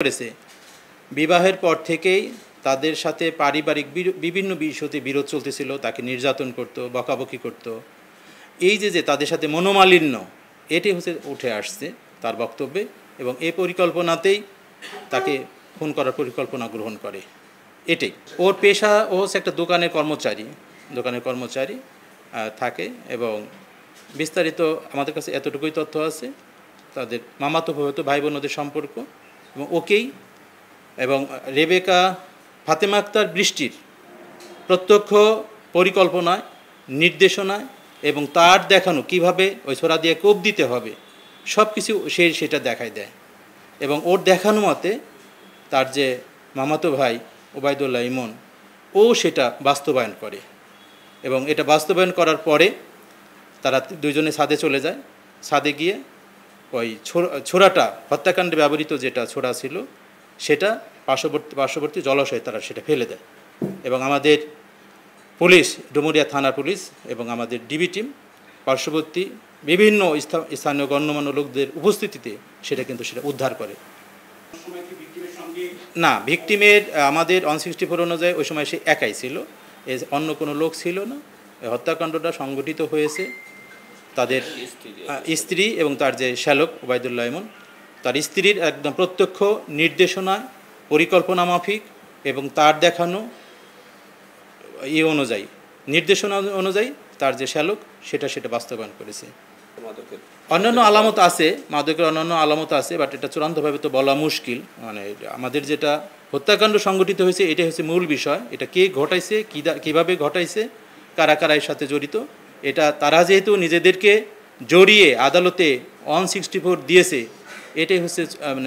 করেছে। বিবাহের পর থেকেই তাদের সাথে পারিবারিক বিভিন্ন বিষয়তে বিরোধ চলতেছিল, তাকে নির্যাতন করত, বকাবকি করত। এই যে তাদের সাথে মনোমালিন্য, এটি হচ্ছে উঠে আসছে তার বক্তব্যে, এবং এই পরিকল্পনাতেই তাকে খুন করার পরিকল্পনা গ্রহণ করে। এটাই ওর পেশা। ও হচ্ছে একটা দোকানের কর্মচারী থাকে, এবং বিস্তারিত আমাদের কাছে এতটুকুই তথ্য আছে। তাদের মামাতো ভাই বোনদের সম্পর্ক, এবং ওকেই এবং রেবেকা ফাতেমা আক্তার বৃষ্টির প্রত্যক্ষ পরিকল্পনায়, নির্দেশনায় এবং তার দেখানো কিভাবে ওই ছোরা দিয়ে কোপ দিতে হবে সব কিছু সেটা দেখায় দেয়। এবং ওর দেখানো মতে তার যে মামাতো ভাই ওবায়দুল্লাহ ইমন, ও সেটা বাস্তবায়ন করে, এবং এটা বাস্তবায়ন করার পরে তারা দুইজনে ছাদে চলে যায়। ছাদে গিয়ে ওই ছোরাটা, হত্যাকাণ্ডে ব্যবহৃত যেটা ছোরা ছিল, সেটা পার্শ্ববর্তী জলাশয়ে তারা সেটা ফেলে দেয়। এবং আমাদের পুলিশ, ডুমুরিয়া থানার পুলিশ এবং আমাদের ডিবি টিম পার্শ্ববর্তী বিভিন্ন স্থানীয় গণ্যমান্য লোকদের উপস্থিতিতে সেটা উদ্ধার করে। না, ভিকটিমের আমাদের 164 অনুযায়ী ওই সময় সে একাই ছিল, অন্য কোনো লোক ছিল না। হত্যাকাণ্ডটা সংগঠিত হয়েছে তাদের স্ত্রী এবং তার যে শ্যালক ওবায়দুল্লাহ ইমন, তার স্ত্রীর একদম প্রত্যক্ষ নির্দেশনায়, পরিকল্পনা মাফিক এবং তার দেখানো অনুযায়ী, নির্দেশনা অনুযায়ী তার যে শ্যালক সেটা বাস্তবায়ন করেছে। অন্যান্য আলামত আছে, মাদকের অন্যান্য আলামত আছে, বাট এটা চূড়ান্তভাবে তো বলা মুশকিল। মানে আমাদের যেটা হত্যাকাণ্ড সংগঠিত হয়েছে এটাই হচ্ছে মূল বিষয়। এটা কে ঘটাইছে, কীভাবে ঘটাইছে, কারা এর সাথে জড়িত, এটা তারা যেহেতু নিজেদেরকে জড়িয়ে আদালতে 164 দিয়েছে, এটাই হচ্ছে মানে